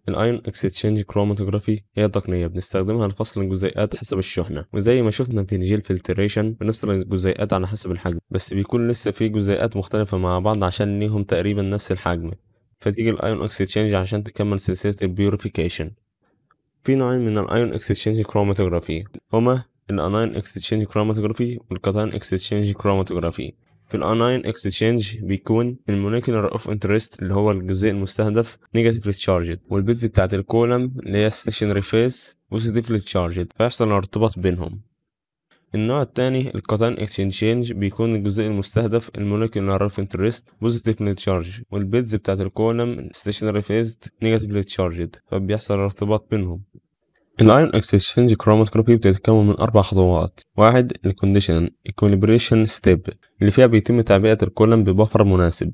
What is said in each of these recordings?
الايون اكستشينج كروماتوجرافي هي تقنية بنستخدمها لفصل الجزيئات حسب الشحنة، وزي ما شفنا في الجيل فلتريشن بنفصل الجزيئات على حسب الحجم، بس بيكون لسه في جزيئات مختلفة مع بعض عشان ليهم تقريبا نفس الحجم، فتيجي الايون اكستشينج عشان تكمل سلسلة البيوريفيكيشن. في نوعين من الايون اكستشينج كروماتوجرافي هما الاناين اكستشينج كروماتوجرافي والكاتاين اكستشينج كروماتوجرافي. في الاناين اكستشينج بيكون الموليكولر اوف انترست اللي هو الجزيء المستهدف نيجاتيفلي تشارجد، والبيتز بتاعت الكولم اللي هي ستيشنري فيس بوزيتيفلي تشارجد، فيحصل ارتباط بينهم. النوع التاني الكاتاين اكستشينج بيكون الجزيء المستهدف الموليكولر اوف انترست بوزيتيفلي تشارج، والبيتز بتاعت الكولم ستيشنري فيس نيجاتيفلي تشارجد، فبيحصل ارتباط بينهم. الايون اكستشينج كروماتوجرافي بتتكون من 4 خطوات. 1. الكونديشن ايكوليبريشن ستيب اللي فيها بيتم تعبئة الكولم ببفر مناسب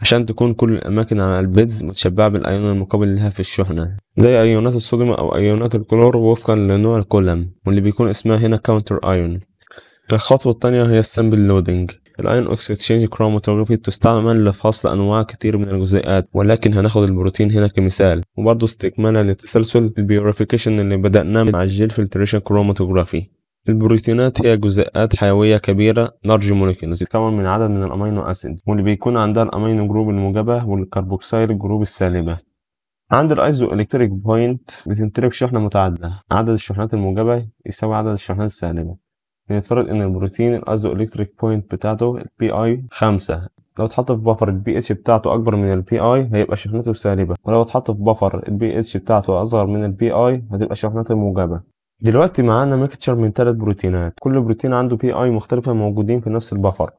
عشان تكون كل الأماكن على البيدز متشبعة بالأيون المقابل لها في الشحنة، زي أيونات الصوديوم أو أيونات الكلور وفقا لنوع الكولم، واللي بيكون اسمها هنا كاونتر أيون. الخطوة التانية هي السامبل لودنج. الايون اكستشينج كروماتوجرافي تستعمل لفصل انواع كتير من الجزيئات، ولكن هناخد البروتين هنا كمثال، وبرضه استكمالا لتسلسل البيوريفيكيشن اللي بدأناه مع الجيل فلتريشن كروماتوجرافي. البروتينات هي جزيئات حيوية كبيرة لارج موليكيولز تتكون من عدد من الامينو اسيدز، واللي بيكون عندها الامينو جروب الموجبة والكربوكسيل جروب السالبة. عند الايزو الكتريك بوينت بتمتلك شحنة متعادلة، عدد الشحنات الموجبة يساوي عدد الشحنات السالبة. نفترض ان البروتين الازو الكتريك بوينت بتاعته البي اي 5، لو اتحط في بفر البي اتش بتاعته اكبر من البي اي هيبقى شحنته سالبة، ولو اتحط في بفر البي اتش بتاعته اصغر من البي اي هتبقى شحنته موجبة. دلوقتي معانا ميكتشر من 3 بروتينات، كل بروتين عنده بي اي مختلفة موجودين في نفس البفر.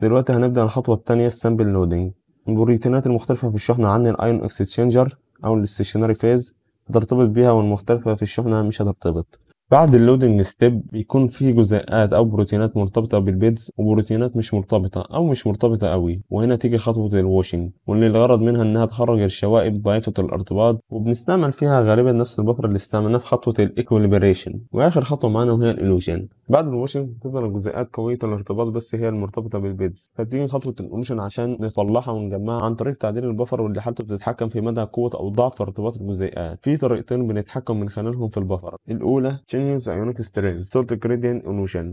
دلوقتي هنبدأ الخطوة التانية السامبل لودنج. البروتينات المختلفة في الشحنة عن الايون اكستشينجر او الاستيشنري فيز هترتبط بيها، والمختلفة في الشحنة مش هترتبط. بعد اللودنج ستيب بيكون في جزيئات او بروتينات مرتبطه بالبيدز وبروتينات مش مرتبطه او مش مرتبطه قوي، وهنا تيجي خطوه الواشنج، واللي الغرض منها انها تخرج الشوائب ضعيفه الارتباط، وبنستعمل فيها غالبا نفس البفر اللي استعملناه في خطوه الايكوليبريشن. واخر خطوه معانا وهي الالوجن. بعد الواشنج تفضل الجزيئات قويه الارتباط بس هي المرتبطه بالبيدز، فبتيجي خطوه الالوجن عشان نطلعها ونجمعها عن طريق تعديل البفر، واللي حالته بتتحكم في مدى قوه او ضعف ارتباط الجزيئات. في طريقتين بنتحكم من خلالهم في البفر. الاولى changes ionic strength salt gradient illusion.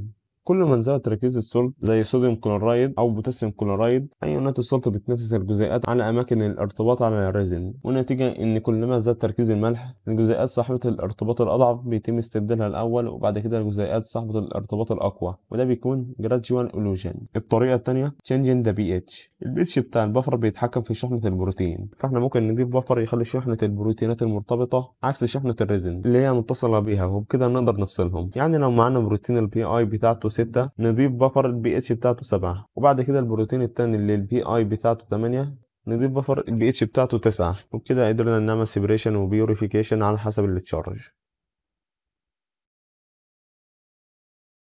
كل ما نزود تركيز السولت زي صوديوم كلورايد او بوتاسيوم كلورايد، ايونات السولت بتنفذ الجزيئات على اماكن الارتباط على الريزن، ونتيجه ان كلما زاد تركيز الملح الجزيئات صاحبه الارتباط الاضعف بيتم استبدالها الاول، وبعد كده الجزيئات صاحبه الارتباط الاقوى، وده بيكون gradual illusion. الطريقه الثانيه changing the pH. البيتش بتاع البفر بيتحكم في شحنه البروتين، فاحنا ممكن نضيف بفر يخلي شحنه البروتينات المرتبطه عكس شحنه الريزن اللي هي متصله بيها، وبكده نقدر نفصلهم. يعني لو معانا بروتين البي اي بتاعته 6 نضيف بفر البي اتش بتاعته 7، وبعد كده البروتين التاني اللي البي اي بتاعته 8 نضيف بفر البي اتش بتاعته 9، وبكده قدرنا نعمل سيبريشن وبيوريفيكيشن على حسب التشارج.